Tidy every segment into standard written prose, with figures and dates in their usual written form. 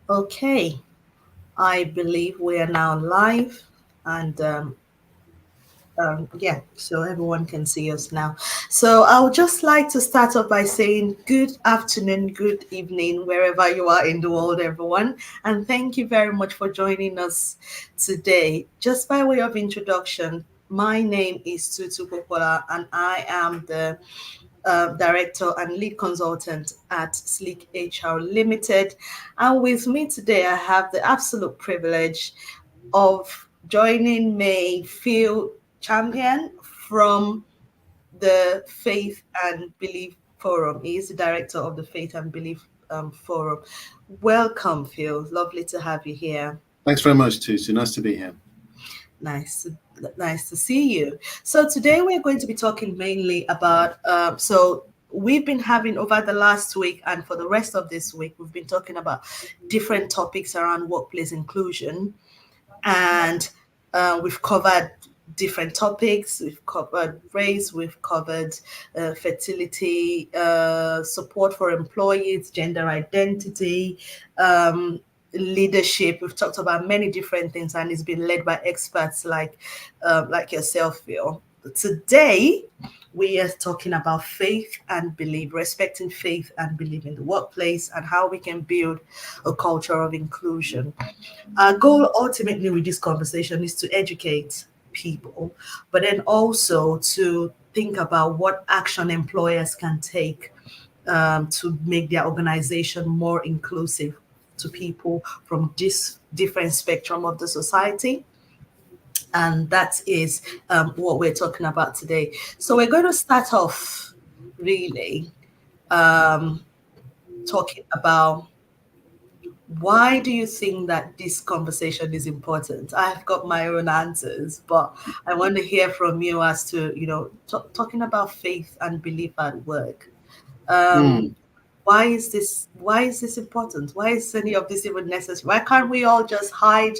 Okay, I believe we are now live, and yeah, so everyone can see us now. So I would just like to start off by saying good afternoon, good evening, wherever you are in the world, everyone, and thank you very much for joining us today. Just by way of introduction, my name is Tutu Popola, and I am the director and lead consultant at Sleek HR Limited. And with me today, I have the absolute privilege of joining May Phil Champion from the Faith and Belief Forum. He is the director of the Faith and Belief Forum. Welcome, Phil. Lovely to have you here. Thanks very much, Tutu. Nice to be here. Nice, nice to see you. So today we're going to be talking mainly about. So we've been having over the last week and for the rest of this week, we've been talking about different topics around workplace inclusion, and we've covered different topics. We've covered race, we've covered fertility, support for employees, gender identity, leadership. We've talked about many different things, and it's been led by experts like yourself, Phil. Today, we are talking about faith and belief, respecting faith and belief in the workplace, and how we can build a culture of inclusion. Our goal ultimately with this conversation is to educate people, but then also to think about what action employers can take to make their organization more inclusive to people from this different spectrum of the society. And that is what we're talking about today. So we're going to start off really um, talking about why do you think that this conversation is important? I've got my own answers, but I want to hear from you as to, talking about faith and belief at work. Um, Hmm. why is this important? Why is any of this even necessary? Why can't we all just hide,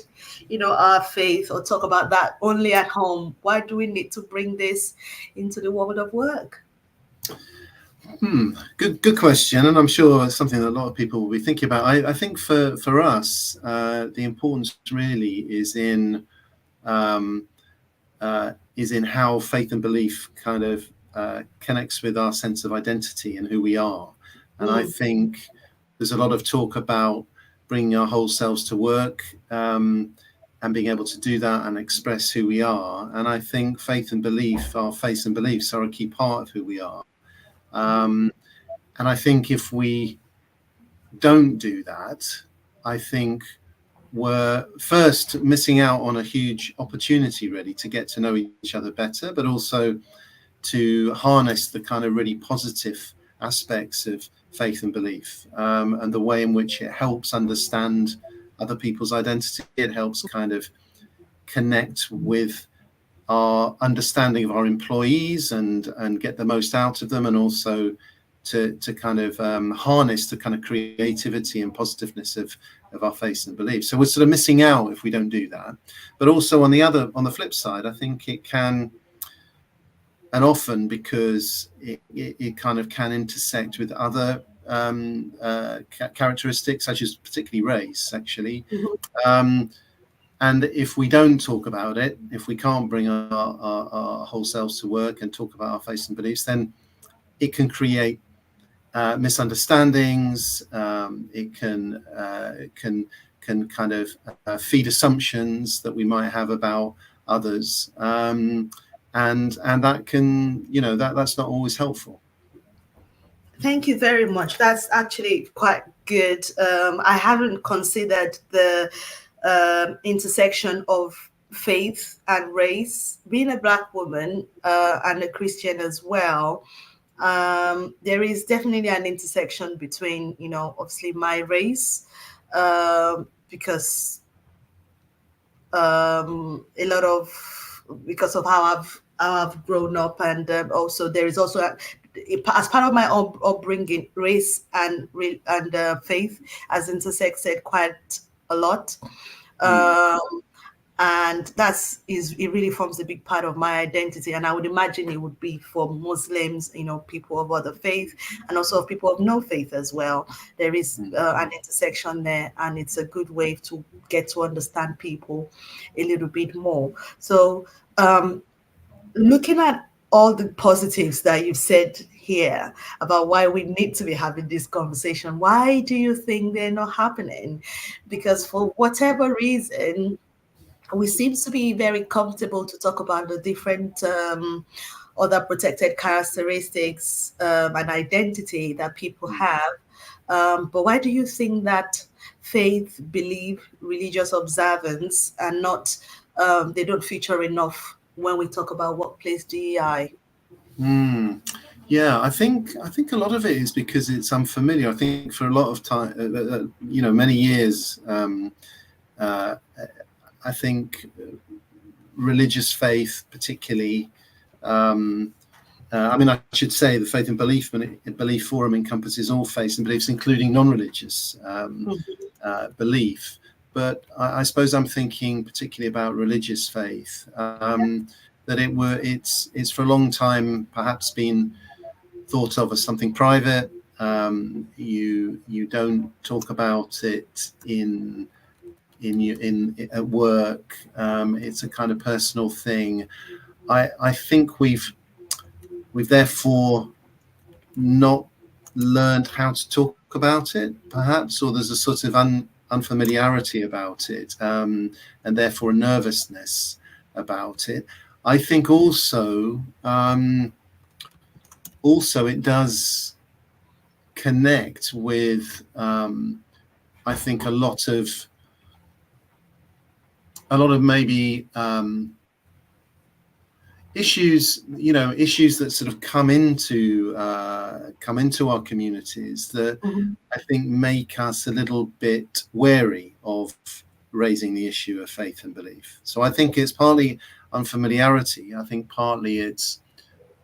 our faith or talk about that only at home? Why do we need to bring this into the world of work? Good question, and I'm sure it's something that a lot of people will be thinking about. I think for us, the importance really um, is in how faith and belief kind of connects with our sense of identity and who we are. And I Mm, think there's a lot of talk about bringing our whole selves to work, and being able to do that and express who we are. And I think faith and belief, our faith and beliefs, are a key part of who we are. Um, and I think if we don't do that, I think we're first missing out on a huge opportunity really to get to know each other better, but also to harness the kind of really positive aspects of faith and belief, and the way in which it helps understand other people's identity. It helps kind of connect with our understanding of our employees and get the most out of them, and also to kind of harness the kind of creativity and positiveness of our faith and belief. So we're sort of missing out if we don't do that. But also on the flip side, I think it can, and often because it kind of can intersect with other characteristics, such as particularly race, actually. mhm. Um, and if we don't talk about it, if we can't bring our whole selves to work and talk about our faith and beliefs, then it can create misunderstandings. It can kind of feed assumptions that we might have about others, and that can, that's not always helpful. Thank you very much. That's actually quite good. I haven't considered the intersection of faith and race. Being a Black woman and a Christian as well, there is definitely an intersection between, obviously my race, because a lot of because of how I've grown up, and also there is also as part of my upbringing, race and faith has intersected quite a lot. Mm. Um, and it really forms a big part of my identity, and I would imagine it would be for Muslims, people of other faith, and also of people of no faith as well. There is an intersection there, and it's a good way to get to understand people a little bit more. So looking at all the positives that you've said here about why we need to be having this conversation, why do you think they're not happening? Because for whatever reason, we seem to be very comfortable to talk about the different other protected characteristics and identity that people have. But why do you think that faith, belief, religious observance, and not they don't feature enough when we talk about workplace DEI? Yeah, I think a lot of it is because it's unfamiliar. I think for a lot of time, many years, I think religious faith, particularly. I should say the Faith and Belief Forum encompasses all faiths and beliefs, including non-religious belief. But I suppose I'm thinking particularly about religious faith. That it's for a long time perhaps been thought of as something private. You don't talk about it at work. It's a kind of personal thing. I think we've therefore not learned how to talk about it, perhaps, or there's a sort of unfamiliarity about it, and therefore a nervousness about it. I think also it does connect with I think a lot of maybe issues that sort of come into our communities that I think make us a little bit wary of raising the issue of faith and belief. So I think it's partly unfamiliarity. I think partly it's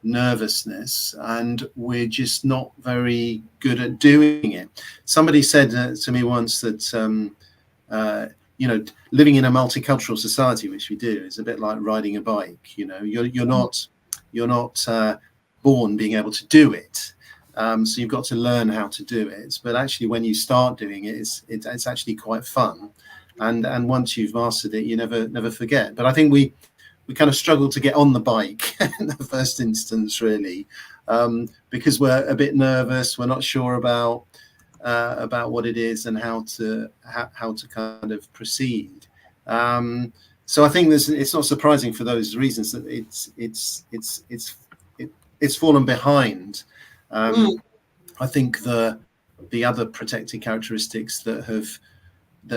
nervousness, and we're just not very good at doing it. Somebody said to me once that living in a multicultural society, which we do, is a bit like riding a bike. You're not born being able to do it, so you've got to learn how to do it. But actually, when you start doing it, it's actually quite fun, and once you've mastered it, you never forget. But I think we kind of struggle to get on the bike in the first instance, really, because we're a bit nervous. We're not sure about what it is and how to kind of proceed. So I think it's not surprising for those reasons that it's fallen behind. I think the other protected characteristics that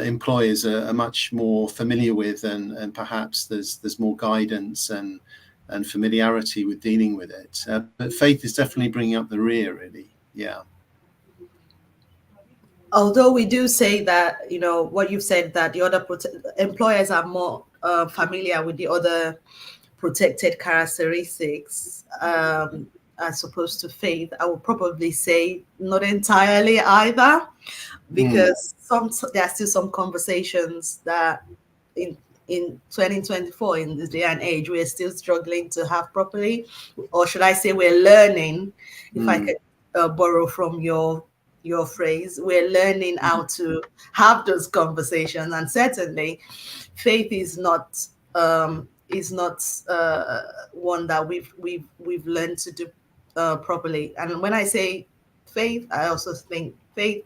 employers are much more familiar with, and perhaps there's more guidance and familiarity with dealing with it. But faith is definitely bringing up the rear, really. Yeah. Although we do say that, what you've said, that the other employers are more familiar with the other protected characteristics as opposed to faith, I would probably say not entirely either, because there are still some conversations that in 2024, in this day and age, we're still struggling to have properly, or should I say we're learning, if I could borrow from your phrase, we're learning how to have those conversations. And certainly faith is not one that we've learned to do properly. And when I say faith, I also think faith,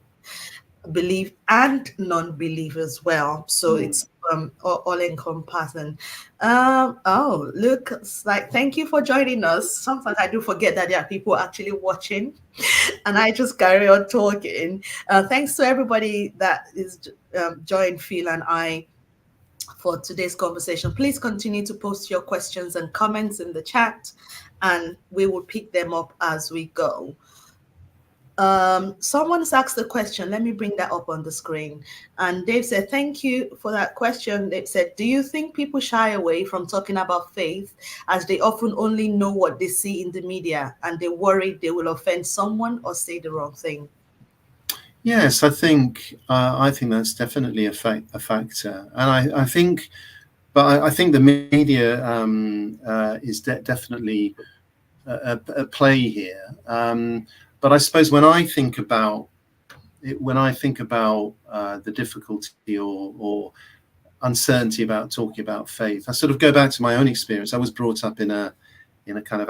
belief, and non-belief as well. So it's all encompassing. Looks like, thank you for joining us. Sometimes I do forget that there are people actually watching, and I just carry on talking. Thanks to everybody that is joined Phil and I for today's conversation. Please continue to post your questions and comments in the chat, and we will pick them up as we go. Someone's asked a question. Let me bring that up on the screen. And Dave said, thank you for that question. Dave said, do you think people shy away from talking about faith as they often only know what they see in the media, and they worry they will offend someone or say the wrong thing? Yes, I think that's definitely a factor. And I think but I think the media is definitely a play here. But I suppose when I think about the difficulty or uncertainty about talking about faith, I sort of go back to my own experience. I was brought up in a kind of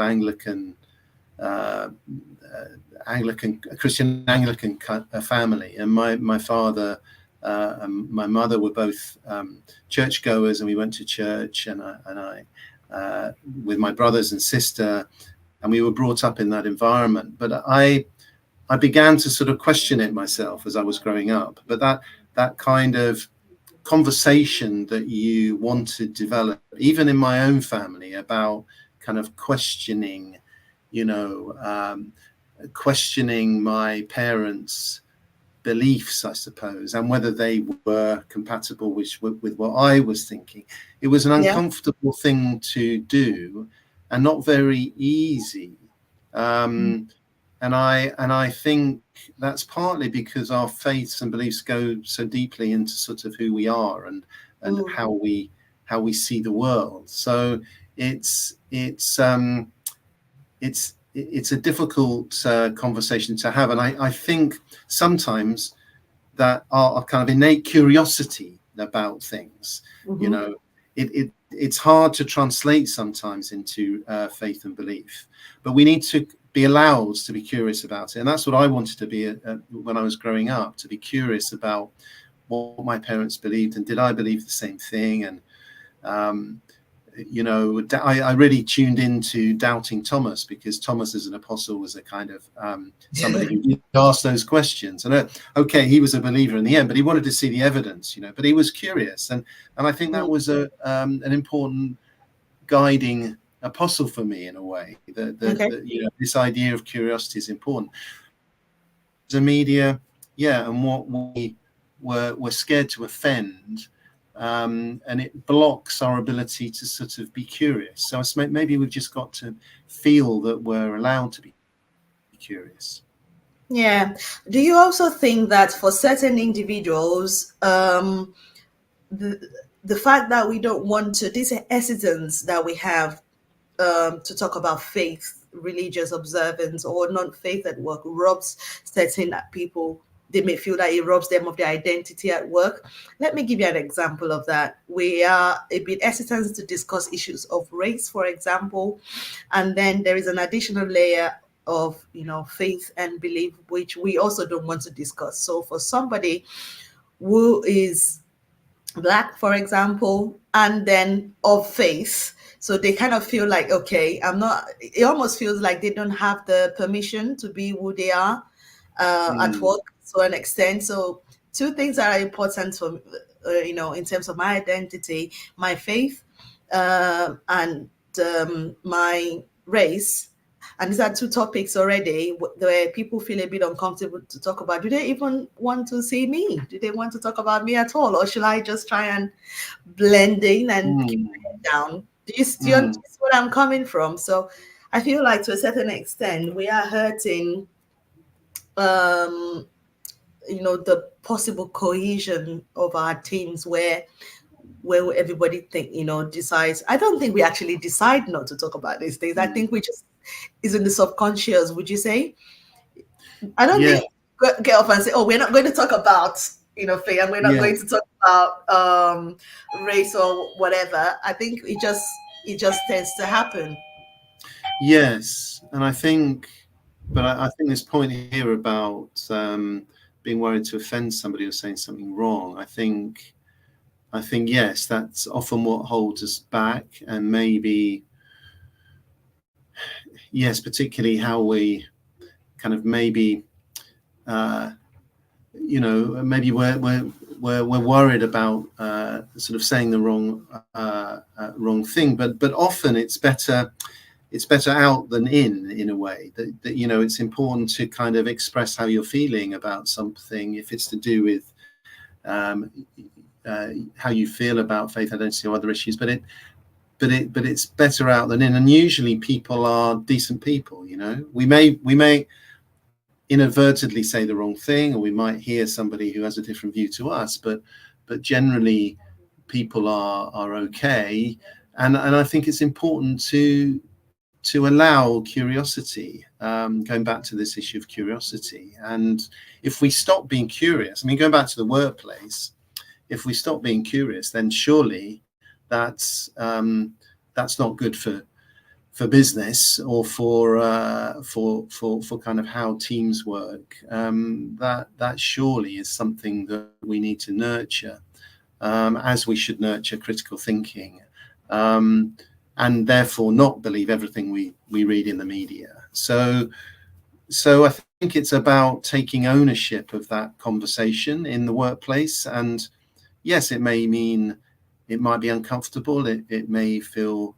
Christian Anglican family, and my father and my mother were both churchgoers, and we went to church, and I with my brothers and sister, and we were brought up in that environment. But I began to sort of question it myself as I was growing up. But that kind of conversation that you want to develop, even in my own family, about kind of questioning, questioning my parents' beliefs, I suppose, and whether they were compatible with what I was thinking. It was an uncomfortable thing to do, and not very easy. And I think that's partly because our faiths and beliefs go so deeply into sort of who we are and how we see the world. So it's a difficult conversation to have, and I think sometimes that our kind of innate curiosity about things, it's hard to translate sometimes into faith and belief, but we need to be allowed to be curious about it. And that's what I wanted to be when I was growing up, to be curious about what my parents believed, and did I believe the same thing? And I really tuned into doubting Thomas, because Thomas as an apostle was a kind of somebody who asked those questions. And okay, he was a believer in the end, but he wanted to see the evidence, but he was curious. And I think that was an important guiding apostle for me, in a way. This idea of curiosity is important. The media, and what we're scared to offend. And it blocks our ability to sort of be curious. So maybe we've just got to feel that we're allowed to be curious. Yeah. Do you also think that for certain individuals, the fact that we don't want to, this hesitance that we have to talk about faith, religious observance, or non-faith at work robs certain people? They may feel that it robs them of their identity at work. Let me give you an example of that. We are a bit hesitant to discuss issues of race, for example, and then there is an additional layer of faith and belief, which we also don't want to discuss. So for somebody who is Black, for example, and then of faith, so they kind of feel like, okay, it almost feels like they don't have the permission to be who they are at work to an extent. So two things that are important for in terms of my identity: my faith and my race. And these are two topics already where people feel a bit uncomfortable to talk about. Do they even want to see me? Do they want to talk about me at all? Or should I just try and blend in and keep my head down? Do you understand where I'm coming from? So I feel like to a certain extent, we are hurting the possible cohesion of our teams where everybody decides. I don't think we actually decide not to talk about these things. I think we just, is in the subconscious, would you say? I don't think get off and say, oh, we're not going to talk about faith, and we're not going to talk about race or whatever. I think it just tends to happen. Yes, and I think this point here about being worried to offend somebody or saying something wrong, I think yes, that's often what holds us back, and maybe yes, particularly how we kind of maybe maybe we're worried about sort of saying the wrong thing, but often it's better out than in a way, that it's important to kind of express how you're feeling about something, if it's to do with how you feel about faith, identity, or other issues, but it's better out than in. And usually people are decent people. We may inadvertently say the wrong thing, or we might hear somebody who has a different view to us, but generally people are okay, and I think it's important to allow curiosity. Going back to this issue of curiosity, and if we stop being curious, I mean, going back to the workplace, if we stop being curious, then surely that's not good for business or for kind of how teams work. That surely is something that we need to nurture, as we should nurture critical thinking, and therefore not believe everything we read in the media. So I think it's about taking ownership of that conversation in the workplace. And yes, it may mean it might be uncomfortable. It may feel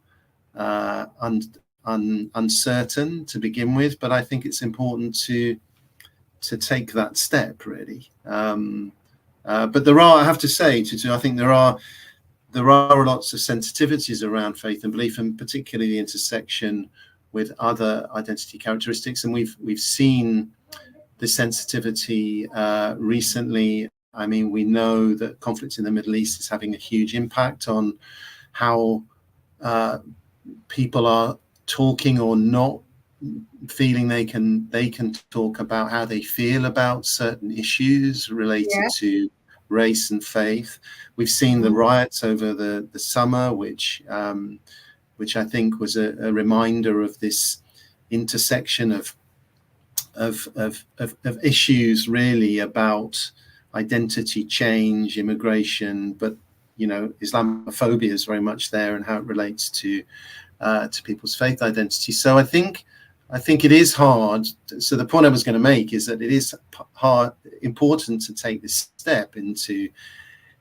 uncertain to begin with, but I think it's important to take that step, really. But there are, I have to say, I think there are lots of sensitivities around faith and belief, and particularly the intersection with other identity characteristics. And we've seen the sensitivity recently. I mean, we know that conflict in the Middle East is having a huge impact on how people are talking or not feeling they can talk about how they feel about certain issues related to race and faith. We've seen the riots over the summer, which I think was a reminder of this intersection of issues really about identity change, immigration, but Islamophobia is very much there, and how it relates to people's faith identity. So I think it is hard. So the point I was going to make is that it is important to take this step into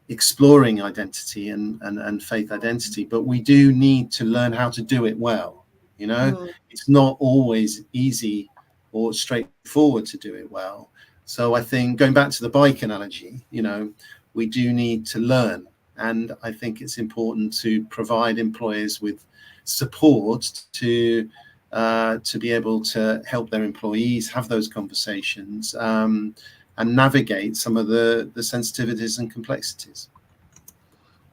exploring identity and faith identity, but we do need to learn how to do it well. It's not always easy or straightforward to do it well. So I think, going back to the bike analogy, we do need to learn, and I think it's important to provide employers with support to be able to help their employees have those conversations, and navigate some of the sensitivities and complexities.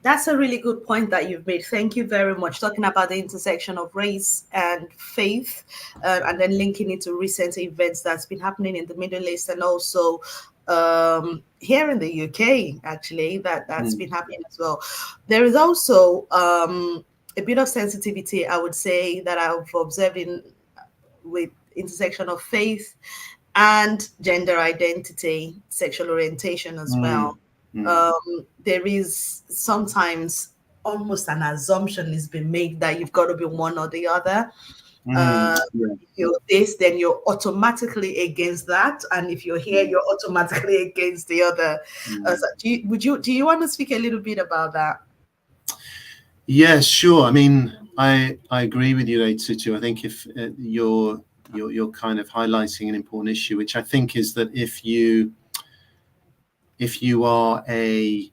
That's a really good point that you've made. Thank you very much. Talking about the intersection of race and faith, and then linking it to recent events that's been happening in the Middle East, and also here in the UK, actually, that's been happening as well. There is also a bit of sensitivity, I would say, that I've observed with intersection of faith and gender identity, sexual orientation as well. There is sometimes almost an assumption is being made that you've got to be one or the other. If you're this, then you're automatically against that, and if you're here, you're automatically against the other. So do you want to speak a little bit about that? Yes, sure. I mean, I agree with you, Tutu. I think if you're kind of highlighting an important issue, which I think is that if you are a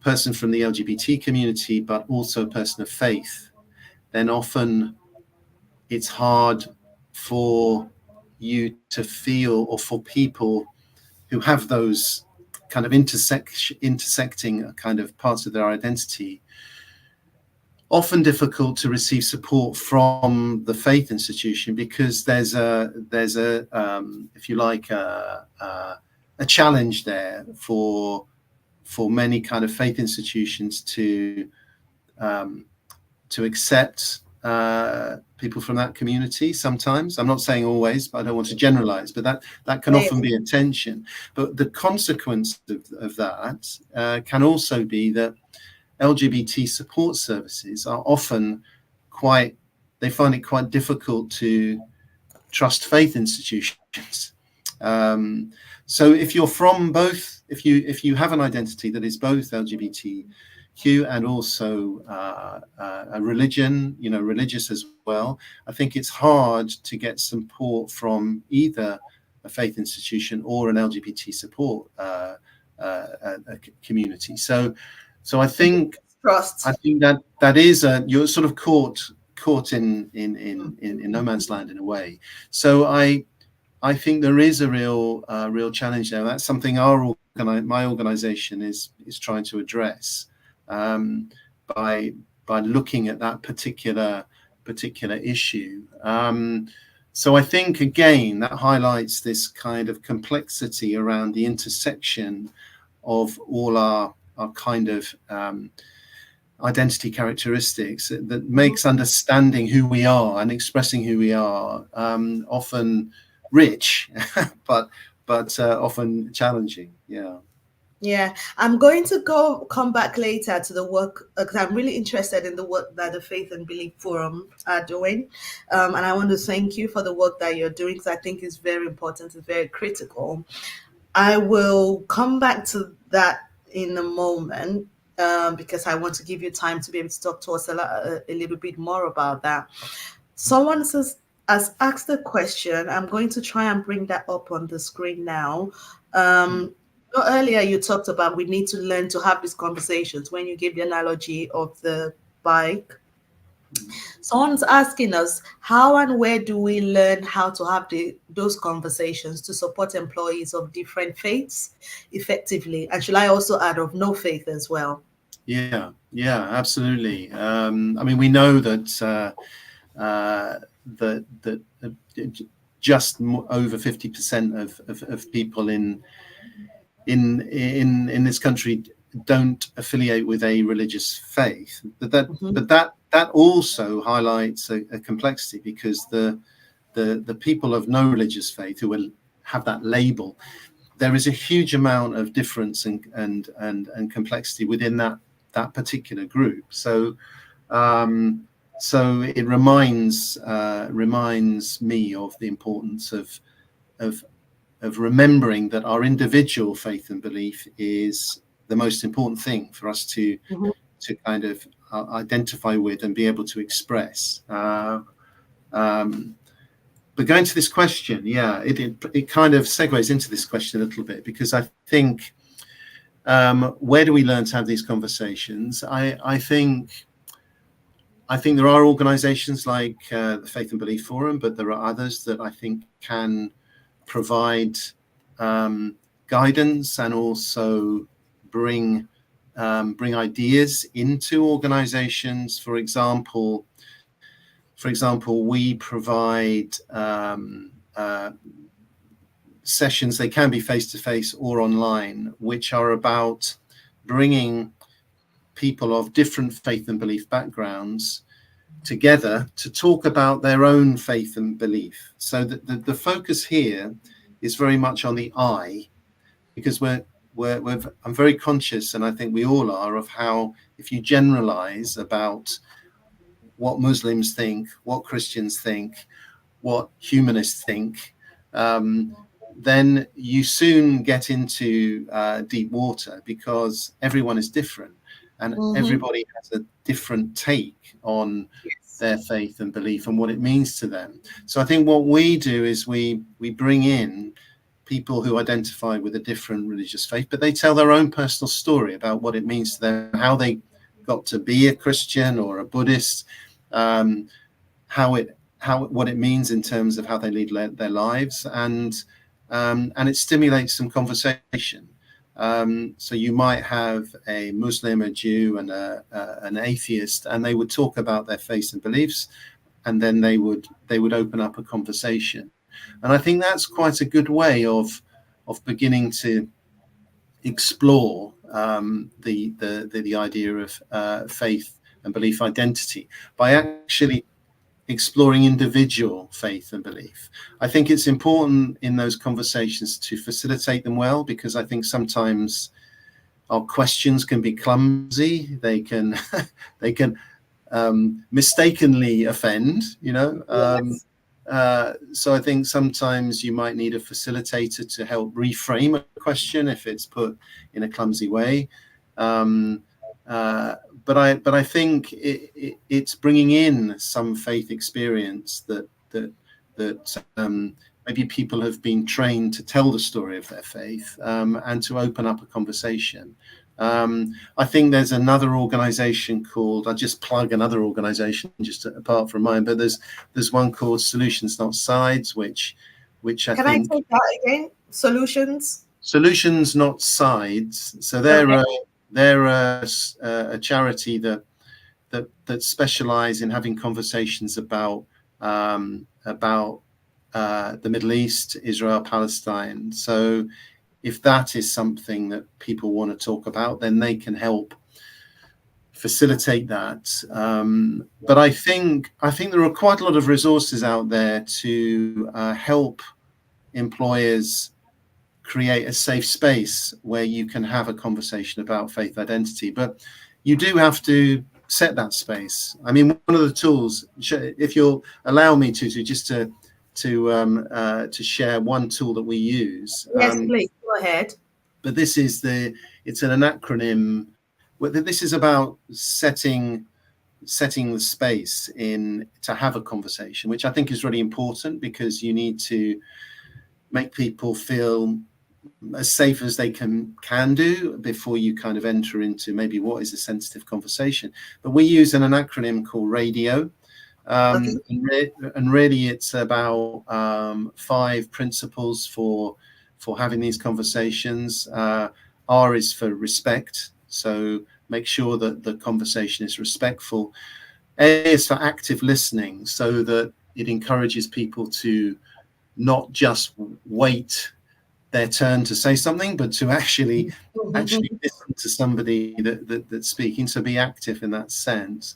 person from the LGBT community, but also a person of faith, then often it's hard for you to feel, or for people who have those kind of intersecting kind of parts of their identity, often difficult to receive support from the faith institution, because there's a if you like a challenge there for many kind of faith institutions to accept people from that community. Sometimes, I'm not saying always, but I don't want to generalize, but that can often be a tension. But the consequence of that can also be that LGBT support services are often they find it quite difficult to trust faith institutions. So if you're from both, if you have an identity that is both LGBTQ and also a religion, religious as well, I think it's hard to get support from either a faith institution or an LGBT support community. So I think that is you're sort of caught in no man's land in a way. So I think there is a real challenge there. That's something my organization is trying to address. by looking at that particular issue. So I think, again, that highlights this kind of complexity around the intersection of all our kind of identity characteristics that makes understanding who we are and expressing who we are often rich, but often challenging. Yeah, I'm going to come back later to the work because I'm really interested in the work that the Faith and Belief Forum are doing. And I want to thank you for the work that you're doing because I think it's very important, it's very critical. I will come back to that in a moment because I want to give you time to be able to talk to us a little bit more about that. Someone has asked a question. I'm going to try and bring that up on the screen now. Earlier, you talked about we need to learn to have these conversations when you gave the analogy of the bike. Someone's asking us, how and where do we learn how to have those conversations to support employees of different faiths effectively? And should I also add of no faith as well? Yeah, absolutely. I mean, we know that just over 50% of people in this country don't affiliate with a religious faith, but that also highlights a complexity, because the people of no religious faith who will have that label, there is a huge amount of difference and complexity within that particular group. So so it reminds me of the importance of remembering that our individual faith and belief is the most important thing for us to kind of identify with and be able to express. But going to this question, it kind of segues into this question a little bit, because I think where do we learn to have these conversations? I think there are organizations like the Faith and Belief Forum, but there are others that I think can provide guidance and also bring ideas into organizations. For example, we provide sessions, they can be face-to-face or online, which are about bringing people of different faith and belief backgrounds together to talk about their own faith and belief. So the focus here is very much on the I, because I'm very conscious, and I think we all are, of how if you generalize about what Muslims think, what Christians think, what humanists think, then you soon get into deep water, because everyone is different and everybody has a different take on their faith and belief and what it means to them. So I think what we do is we bring in people who identify with a different religious faith, but they tell their own personal story about what it means to them, how they got to be a Christian or a Buddhist, what it means in terms of how they lead their lives, and it stimulates some conversation. So you might have a Muslim, a Jew, and an atheist, and they would talk about their faith and beliefs, and then they would open up a conversation. And I think that's quite a good way of beginning to explore the idea of faith and belief identity by actually exploring individual faith and belief. I think it's important in those conversations to facilitate them well, because I think sometimes our questions can be clumsy. They can mistakenly offend, Yes. So I think sometimes you might need a facilitator to help reframe a question if it's put in a clumsy way. But I think it's bringing in some faith experience that maybe people have been trained to tell the story of their faith, and to open up a conversation. I think there's another organization called, I'll just plug another organization just apart from mine, but there's one called Solutions Not Sides, which I Can think... I take that again? Solutions Solutions Not Sides. So Okay. They're a charity that specialize in having conversations about the Middle East, Israel, Palestine. So if that is something that people want to talk about, then they can help facilitate that. But I think there are quite a lot of resources out there to help employers create a safe space where you can have a conversation about faith identity. But you do have to set that space. I mean, one of the tools, if you'll allow me to just to share one tool that we use. Yes, please go ahead. But it's an acronym. This is about setting the space in to have a conversation, which I think is really important, because you need to make people feel as safe as they can do before you kind of enter into maybe what is a sensitive conversation. But we use an acronym called RADIO. Okay. And really it's about 5 principles for having these conversations. R is for respect, so make sure that the conversation is respectful. A is for active listening, so that it encourages people to not just wait their turn to say something, but to actually listen to somebody that's speaking, so be active in that sense.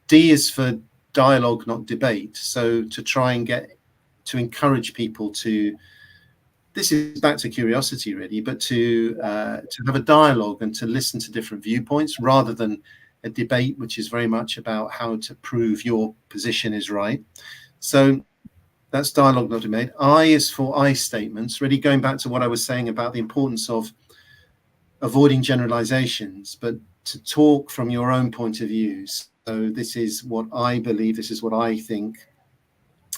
D is for dialogue, not debate. So to try and encourage people to, this is back to curiosity really, but to have a dialogue and to listen to different viewpoints rather than a debate, which is very much about how to prove your position is right. So that's dialogue, not debate. I is for I statements, really going back to what I was saying about the importance of avoiding generalizations, but to talk from your own point of view. So this is what I believe, this is what I think,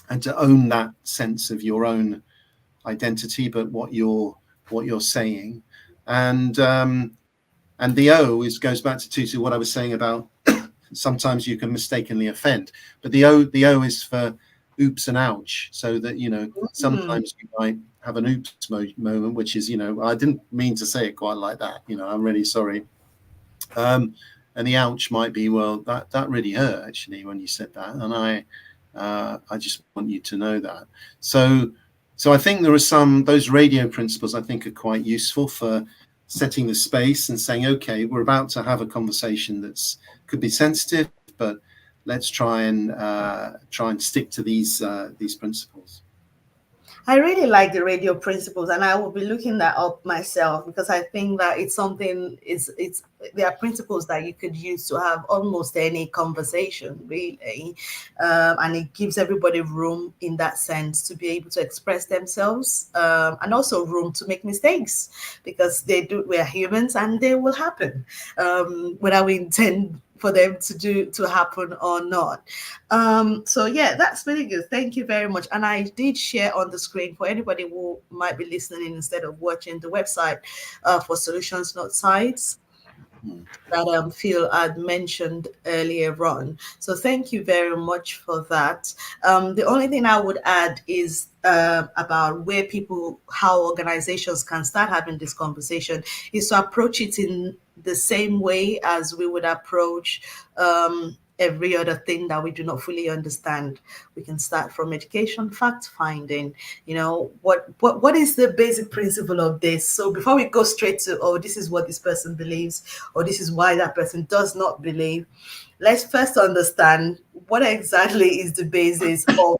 and to own that sense of your own identity, but what you're saying. And the O goes back to what I was saying about sometimes you can mistakenly offend, but the O is for oops and ouch, so that sometimes you might have an oops moment, which is I didn't mean to say it quite like that, I'm really sorry. And the ouch might be, well, that really hurt actually when you said that, and I just want you to know that. So I think there are those radio principles I think are quite useful for setting the space and saying, okay, we're about to have a conversation could be sensitive, but let's try and stick to these principles. I really like the radio principles, and I will be looking that up myself, because I think that it's something. There are principles that you could use to have almost any conversation, really, and it gives everybody room in that sense to be able to express themselves, and also room to make mistakes, because we're humans and they will happen, whether we intend for them to happen or not. So yeah, that's really good. Thank you very much. And I did share on the screen for anybody who might be listening instead of watching, the website for Solutions Not Sites that Phil had mentioned earlier on. So thank you very much for that. The only thing I would add is about how organizations can start having this conversation is to approach it in the same way as we would approach every other thing that we do not fully understand. We can start from education, fact finding. What is the basic principle of this? So before we go straight to, oh, this is what this person believes, or this is why that person does not believe, let's first understand what exactly is the basis of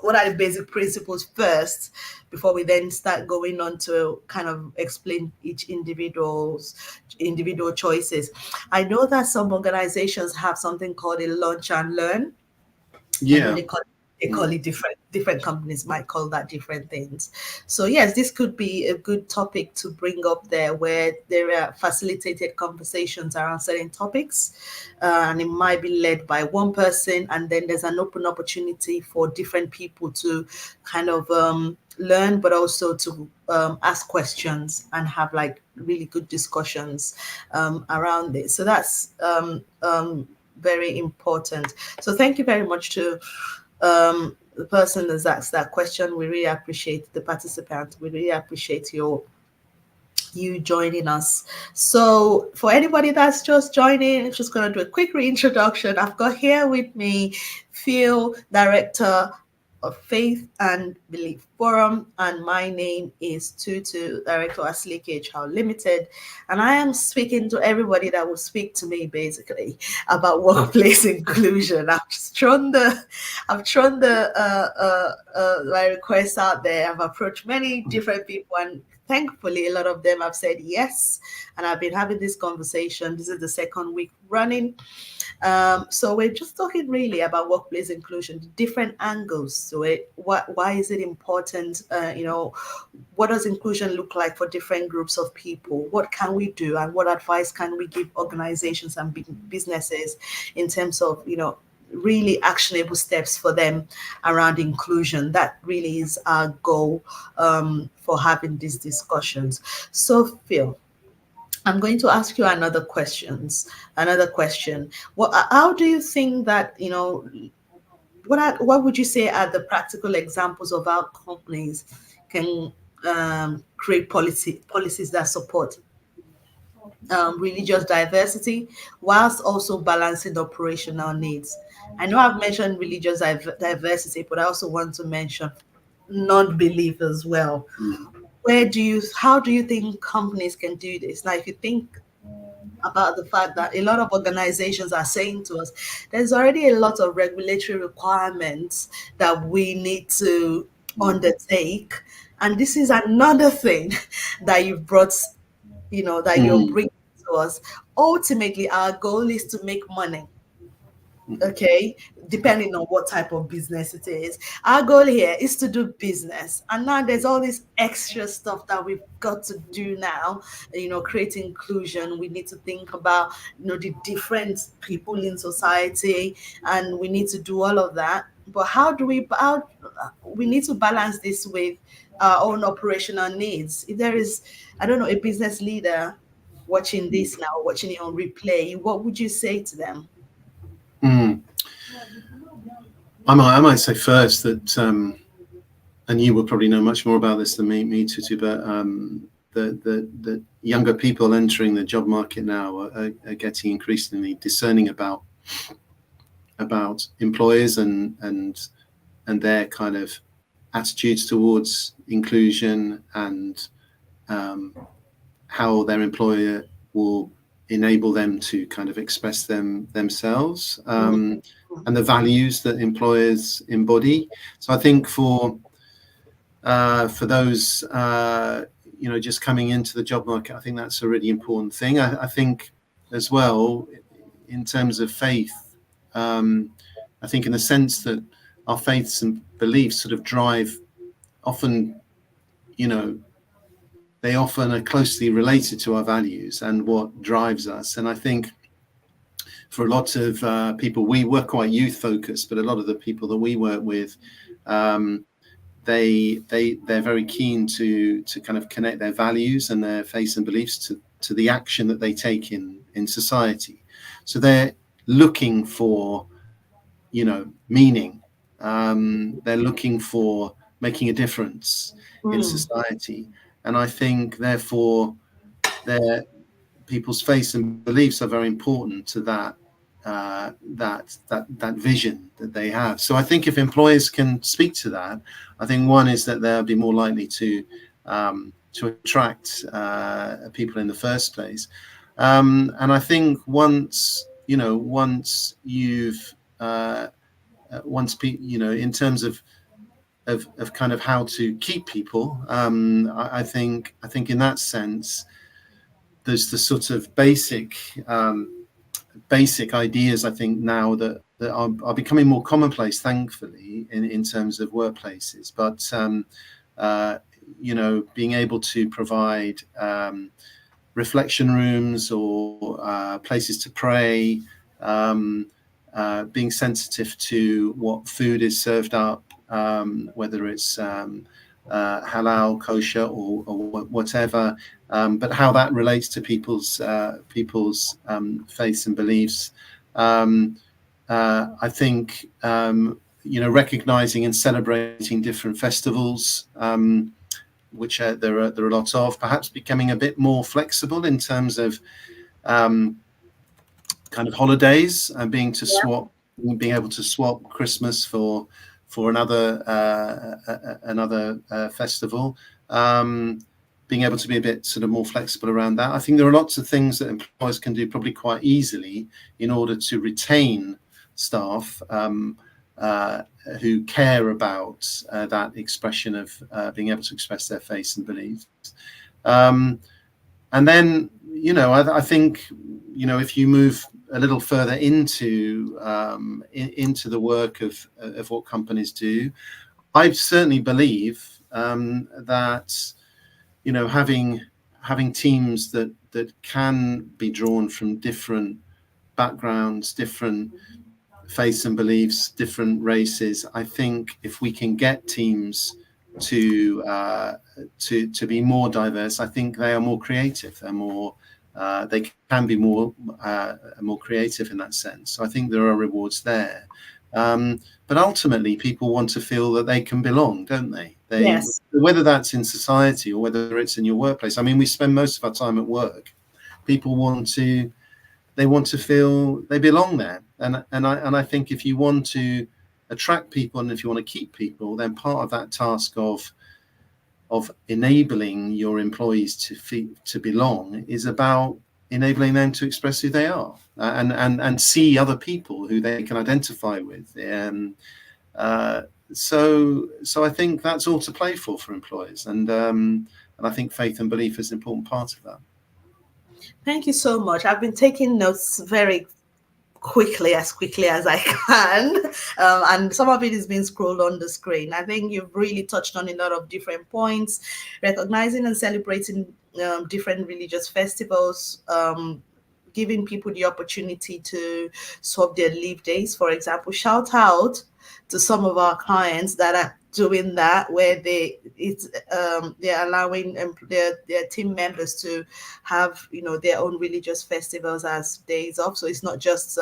what are the basic principles first, before we then start going on to kind of explain each individual choices. I know that some organizations have something called a lunch and learn. I know Yeah. they call it different companies might call that different things. So yes, this could be a good topic to bring up there, where there are facilitated conversations around certain topics, and it might be led by one person, and then there's an open opportunity for different people to kind of learn, but also to ask questions and have like really good discussions around this. So that's very important. So thank you very much to the person that's asked that question. We really appreciate the participant. We really appreciate your you joining us. So, for anybody that's just joining, I'm just going to do a quick reintroduction. I've got here with me Phil, Director of Faith and Belief Forum, and my name is Tutu, Director at Sleek HR Limited. And I am speaking to everybody that will speak to me basically about workplace inclusion. I've thrown my requests out there. I've approached many different people, and thankfully, a lot of them have said yes. And I've been having this conversation. This is the second week running. So we're just talking really about workplace inclusion, different angles to it. Why is it important? What does inclusion look like for different groups of people? What can we do, and what advice can we give organizations and businesses in terms of, really actionable steps for them around inclusion? That really is our goal for having these discussions. So, Phil, I'm going to ask you Another question. How do you think that, what would you say are the practical examples of how companies can create policies that support religious diversity whilst also balancing operational needs? I know I've mentioned religious diversity, but I also want to mention non-belief as well. How do you think companies can do this? Now, if you think about the fact that a lot of organizations are saying to us, there's already a lot of regulatory requirements that we need to undertake. And this is another thing that you've brought, that you're Mm. bringing to us. Ultimately, our goal is to make money. Okay, depending on what type of business it is. Our goal here is to do business. And now there's all this extra stuff that we've got to do now, create inclusion. We need to think about, the different people in society, and we need to do all of that. But how we need to balance this with our own operational needs. If there is, I don't know, a business leader watching this now, watching it on replay, what would you say to them? Mm. I might say first that, and you will probably know much more about this than me, Tutu, but the younger people entering the job market now are getting increasingly discerning about employers and their kind of attitudes towards inclusion, and how their employer will enable them to kind of express themselves, and the values that employers embody. So I think for those just coming into the job market, I think that's a really important thing. I think as well, in terms of faith, I think in the sense that our faiths and beliefs sort of drive, often, they often are closely related to our values and what drives us. And I think for a lot of people, we're quite youth focused, but a lot of the people that we work with, they're very keen to kind of connect their values and their faiths and beliefs to the action that they take in society. So they're looking for, meaning. They're looking for making a difference in society. And I think, therefore, people's faiths and beliefs are very important to that vision that they have. So I think if employers can speak to that, I think one is that they'll be more likely to attract people in the first place. And I think once you've in terms of kind of how to keep people, I think in that sense, there's the sort of basic ideas, I think, now that are becoming more commonplace, thankfully, in terms of workplaces. But being able to provide reflection rooms or places to pray, being sensitive to what food is served up, whether it's halal, kosher, or whatever, but how that relates to people's faiths and beliefs. I think recognizing and celebrating different festivals, which there are a lot of, perhaps becoming a bit more flexible in terms of kind of holidays and being able to swap Christmas for another festival. Being able to be a bit sort of more flexible around that. I think there are lots of things that employers can do probably quite easily in order to retain staff who care about that expression of being able to express their faith and beliefs. And then, I think, if you move a little further into the work of what companies do, I certainly believe that having teams that can be drawn from different backgrounds, different faiths and beliefs, different races. I think if we can get teams to be more diverse, I think they are more creative. They're more they can be more creative in that sense. So I think there are rewards there. But ultimately, people want to feel that they can belong, don't they? Yes. Whether that's in society or whether it's in your workplace. I mean, we spend most of our time at work. People want to feel they belong there, and I think if you want to attract people and if you want to keep people, then part of that task of enabling your employees to belong is about enabling them to express who they are and see other people who they can identify with. So I think that's all to play for employers, and I think faith and belief is an important part of that. Thank you so much. I've been taking notes very quickly as I can, and some of it is being scrolled on the screen. I think you've really touched on a lot of different points, recognizing and celebrating different religious festivals, giving people the opportunity to swap their leave days. For example, shout out to some of our clients that are doing that, where they're allowing their team members to have their own religious festivals as days off. So it's not just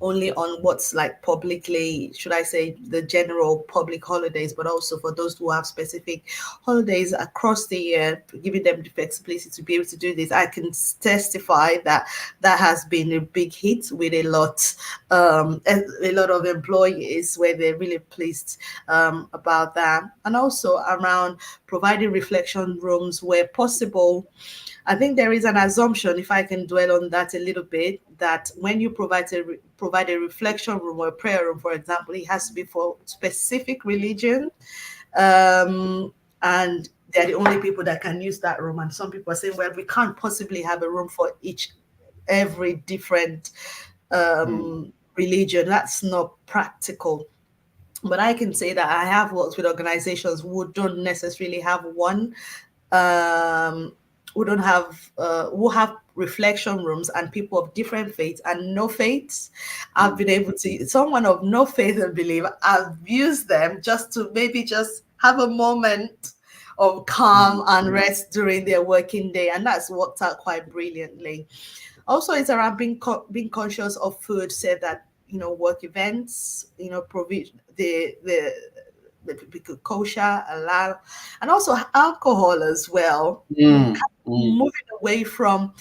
only on what's like publicly, should I say, the general public holidays, but also for those who have specific holidays across the year, giving them the flexibility to be able to do this. I can testify that has been a big hit with a lot of employees, where they're really pleased about that. And also around providing reflection rooms where possible. I think there is an assumption, if I can dwell on that a little bit, that when you provide a reflection room or a prayer room, for example, it has to be for specific religion, and they're the only people that can use that room. And some people are saying, well, we can't possibly have a room for every different religion. That's not practical. But I can say that I have worked with organizations who don't necessarily have one. Who have reflection rooms, and people of different faiths and no faiths. I've been able to, someone of no faith and belief, I've used them just to maybe just have a moment of calm and rest during their working day, and that's worked out quite brilliantly. Also, it's around being conscious of food. Said that work events, provision the kosher, halal, and also alcohol as well. Moving away from,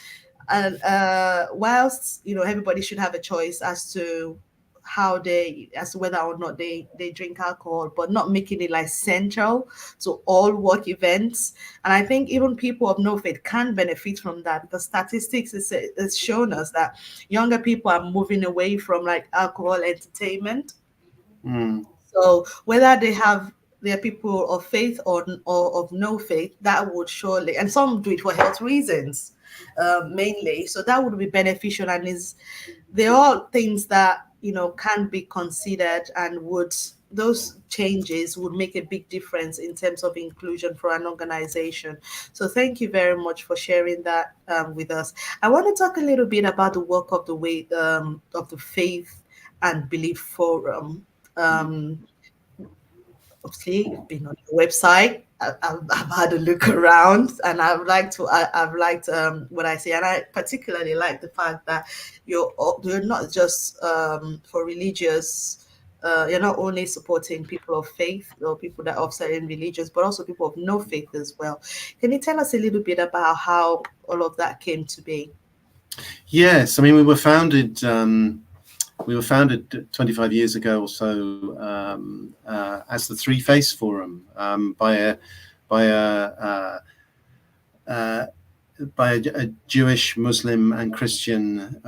whilst everybody should have a choice as to whether or not they drink alcohol, but not making it like central to all work events. And I think even people of no faith can benefit from that, because statistics has shown us that younger people are moving away from like alcohol entertainment. So whether they're people of faith or of no faith, that would surely, and some do it for health reasons, mainly. So that would be beneficial, and they're all things that can be considered, and those changes would make a big difference in terms of inclusion for an organization. So thank you very much for sharing that with us. I want to talk a little bit about the work of the Faith and Belief Forum. Obviously, been on your website. I've had a look around, and I've liked what I see, and I particularly like the fact that you're not just for religious you're not only supporting people of faith or people that are of certain religions, but also people of no faith as well. Can you tell us a little bit about how all of that came to be? Yes, I mean, we were founded 25 years ago or so, as the Three Face Forum, by a uh, by a Jewish, Muslim, and Christian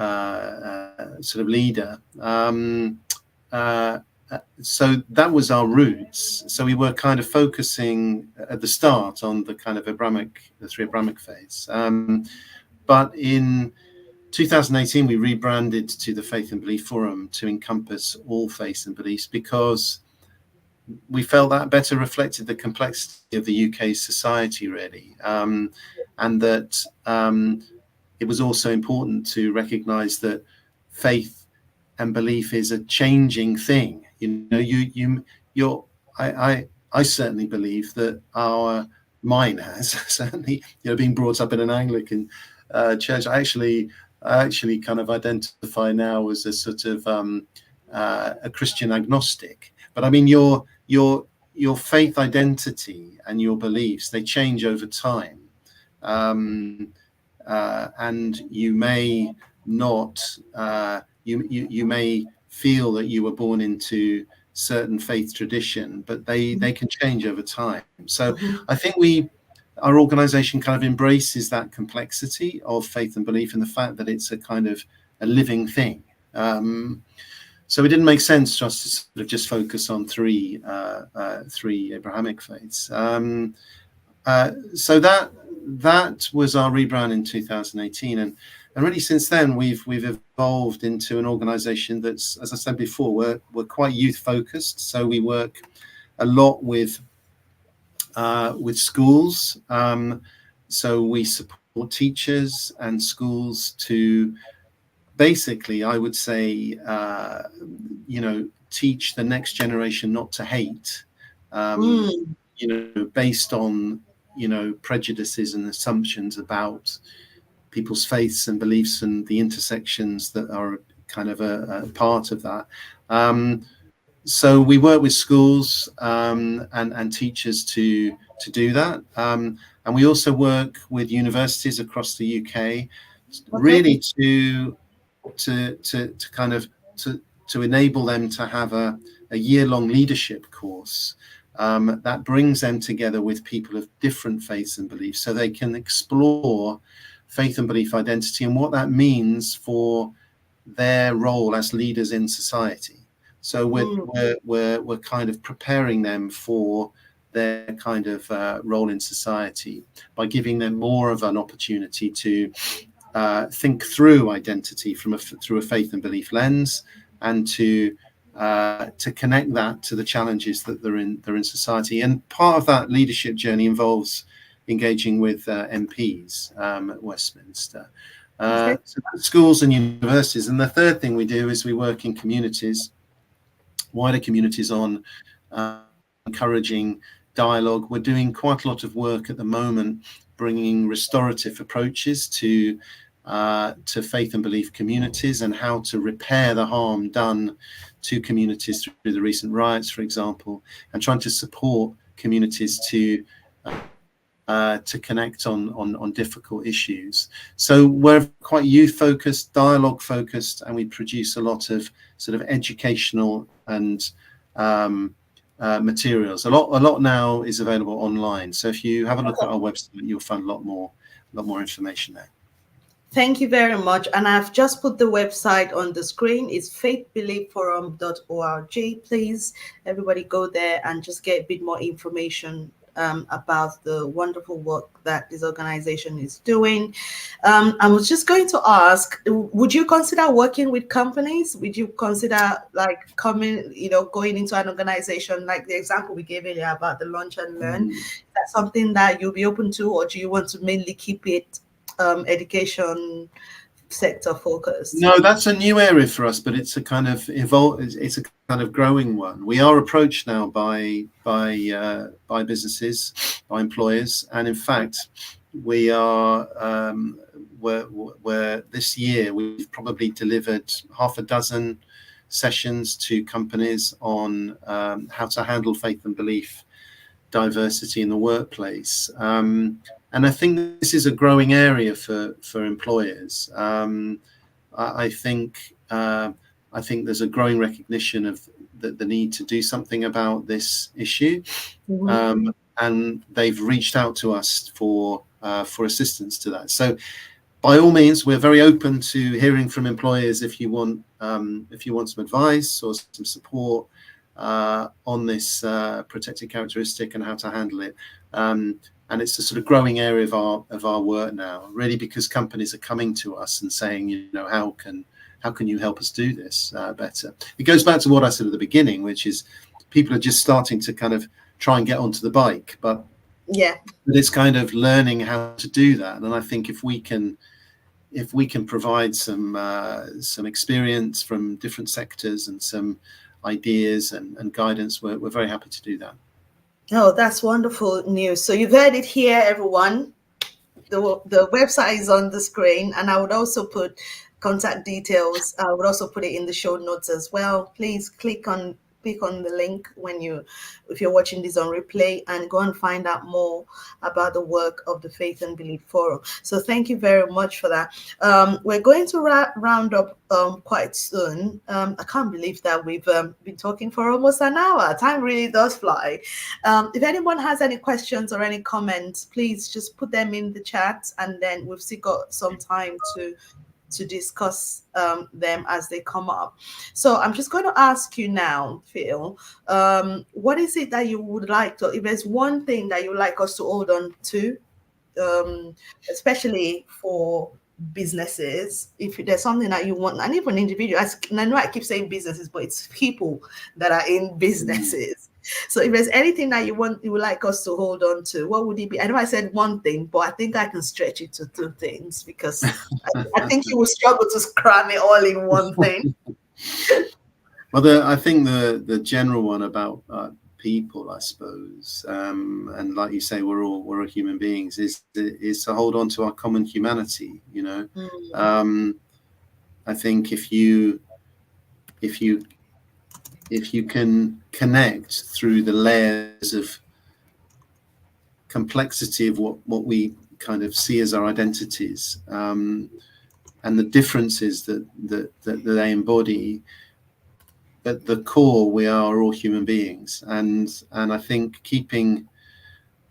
sort of leader. Uh, so that was our roots. So we were kind of focusing at the start on the kind of the three Abrahamic faiths. But in 2018, we rebranded to the Faith and Belief Forum to encompass all faiths and beliefs, because we felt that better reflected the complexity of the UK society, really, and that it was also important to recognise that faith and belief is a changing thing. I certainly believe that mine has certainly, being brought up in an Anglican church. I actually kind of identify now as a sort of a Christian agnostic. But I mean, your faith identity and your beliefs, they change over time, and you may not. You may feel that you were born into certain faith tradition, but they can change over time. So I think our organization kind of embraces that complexity of faith and belief, and the fact that it's a kind of a living thing. So it didn't make sense to us to sort of just focus on three Abrahamic faiths. So that was our rebrand in 2018, and really since then we've evolved into an organisation that's, as I said before, we're quite youth focused. So we work a lot with schools. So we support teachers and schools to basically, I would say, teach the next generation not to hate, based on, prejudices and assumptions about people's faiths and beliefs and the intersections that are kind of a part of that. So we work with schools and teachers to do that. And we also work with universities across the UK, really to enable them to have a year-long leadership course that brings them together with people of different faiths and beliefs, so they can explore faith and belief identity and what that means for their role as leaders in society. So we're kind of preparing them for their kind of role in society by giving them more of an opportunity to think through identity through a faith and belief lens, and to connect that to the challenges that they're in society. And part of that leadership journey involves engaging with MPs at Westminster, so schools and universities. And the third thing we do is we work in communities, wider communities, on encouraging dialogue. We're doing quite a lot of work at the moment, bringing restorative approaches to faith and belief communities, and how to repair the harm done to communities through the recent riots, for example, and trying to support communities to connect on difficult issues. So we're quite youth focused, dialogue focused, and we produce a lot of sort of educational and materials. A lot now is available online. So if you have a look at our website, you'll find a lot more information there. Thank you very much. And I've just put the website on the screen. It's faithbeliefforum.org. Please, everybody go there and just get a bit more information about the wonderful work that this organization is doing. I was just going to ask, would you consider working with companies? Would you consider going into an organization like the example we gave earlier about the Lunch and Learn? Is that something that you'll be open to, or do you want to mainly keep it education sector focused? No, that's a new area for us, but it's a kind of it's a kind of growing one. We are approached now by businesses, by employers, and in fact, we are where this year we've probably delivered half a dozen sessions to companies on how to handle faith and belief diversity in the workplace. And I think this is a growing area for employers. I think there's a growing recognition of the need to do something about this issue, and they've reached out to us for assistance to that. So, by all means, we're very open to hearing from employers if you want some advice or some support on this protected characteristic and how to handle it. And it's a sort of growing area of our work now, really, because companies are coming to us and saying, how can you help us do this better? It goes back to what I said at the beginning, which is people are just starting to kind of try and get onto the bike, but it's kind of learning how to do that. And I think if we can provide some experience from different sectors and some ideas and guidance, we're very happy to do that. Oh, that's wonderful news. So you've heard it here, everyone. The website is on the screen, and I would also put contact details. I would also put it in the show notes as well. Please click on the link if you're watching this on replay, and go and find out more about the work of the Faith and Belief Forum. So thank you very much for that. We're going to round up quite soon. I can't believe that we've been talking for almost an hour. Time really does fly. If anyone has any questions or any comments, please just put them in the chat, and then we've still got some time to discuss them as they come up. So I'm just going to ask you now, Phil, what is it that you would like to, if there's one thing that you would like us to hold on to, especially for businesses, if there's something that you want, and even individuals, and I know I keep saying businesses, but it's people that are in businesses. So if there's anything that you would like us to hold on to, what would it be? I know I said one thing, but I think I can stretch it to two things, because I think you will struggle to cram it all in one thing. Well, I think the general one about people, I suppose, and like you say, we're all human beings, is to hold on to our common humanity. I think if you can connect through the layers of complexity of what we kind of see as our identities, and the differences that they embody, at the core we are all human beings, and I think keeping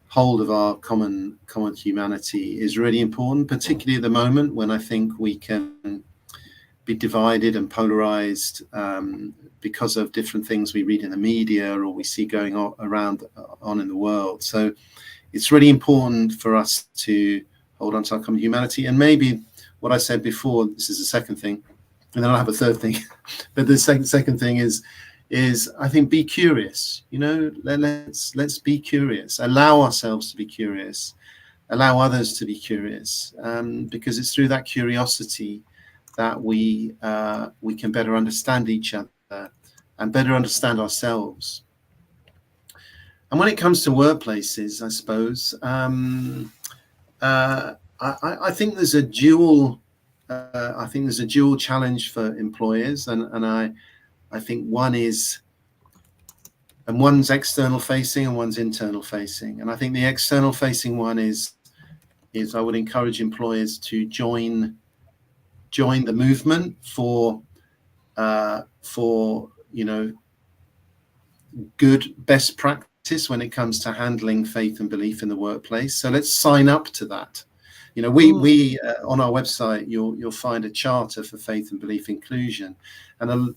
hold of our common humanity is really important, particularly at the moment when I think we can be divided and polarized because of different things we read in the media or we see going on in the world. So it's really important for us to hold on to our common humanity. And maybe what I said before, this is the second thing, and then I'll have a third thing. But the second thing is I think be curious. Let's be curious. Allow ourselves to be curious. Allow others to be curious, because it's through that curiosity that we can better understand each other and better understand ourselves. And when it comes to workplaces, I suppose, I think there's a dual challenge for employers, and I think one's external facing and one's internal facing. And I think the external facing one is I would encourage employers to join the movement for good best practice when it comes to handling faith and belief in the workplace. So let's sign up to that. We on our website you'll find a charter for faith and belief inclusion, and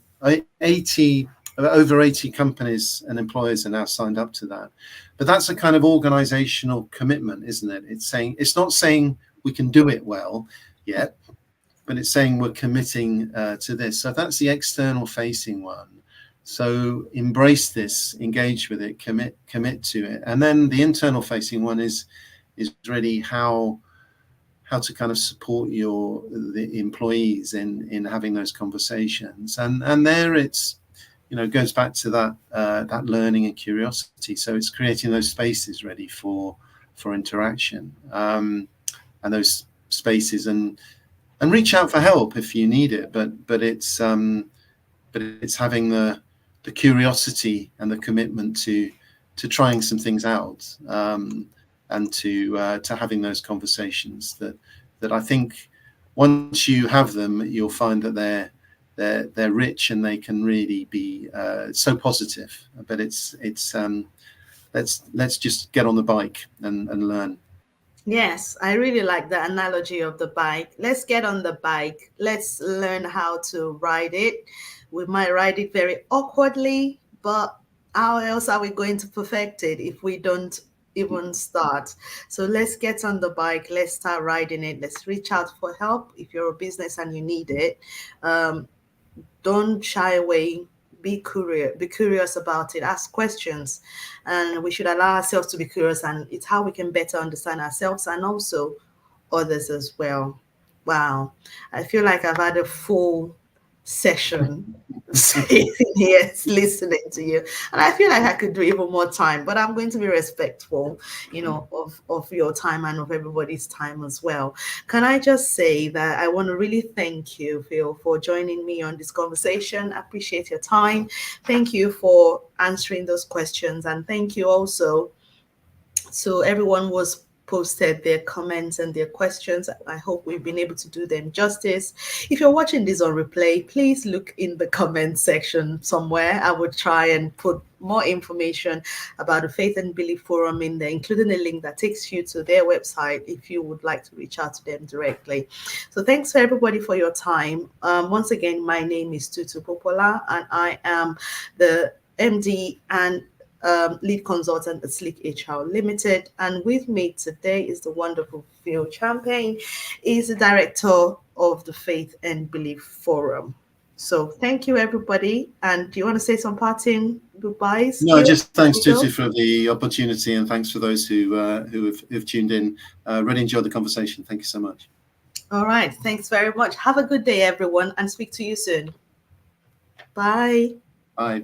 over 80 companies and employers are now signed up to that. But that's a kind of organizational commitment, isn't it? It's not saying we can do it well yet, but it's saying we're committing to this. So that's the external facing one. So embrace this, engage with it, commit to it. And then the internal facing one is really how to kind of support the employees in having those conversations. And there it's, goes back to that learning and curiosity. So it's creating those spaces ready for interaction, and those spaces, and reach out for help if you need it. But it's but it's having the curiosity and the commitment to trying some things out, and to having those conversations that I think once you have them, you'll find that they're rich and they can really be so positive. But it's let's just get on the bike and learn. Yes, I really like the analogy of the bike. Let's get on the bike. Let's learn how to ride it. We might ride it very awkwardly, but how else are we going to perfect it if we don't even start? So let's get on the bike. Let's start riding it. Let's reach out for help if you're a business and you need it. Um, don't shy away. Be curious about it, ask questions, and we should allow ourselves to be curious, and it's how we can better understand ourselves and also others as well. Wow, I feel like I've had a full session sitting here listening to you, and I feel like I could do even more time, but I'm going to be respectful, of your time and of everybody's time as well. Can I just say that I want to really thank you, Phil, for joining me on this conversation. I appreciate your time. Thank you for answering those questions, and thank you also. So everyone was posted their comments and their questions. I hope we've been able to do them justice. If you're watching this on replay, please look in the comment section somewhere. I would try and put more information about the Faith and Belief Forum in there, including a link that takes you to their website if you would like to reach out to them directly. So thanks for everybody for your time. Once again, my name is Tutu Popola, and I am the MD and lead consultant at Sleek HR Limited. And with me today is the wonderful Phil Champaign. He's the director of the Faith and Belief Forum. So thank you, everybody. And do you want to say some parting goodbyes? No, Phil? just thanks, Tutu, for the opportunity, and thanks for those who've tuned in. Really enjoyed the conversation. Thank you so much. All right. Thanks very much. Have a good day, everyone, and speak to you soon. Bye. Bye.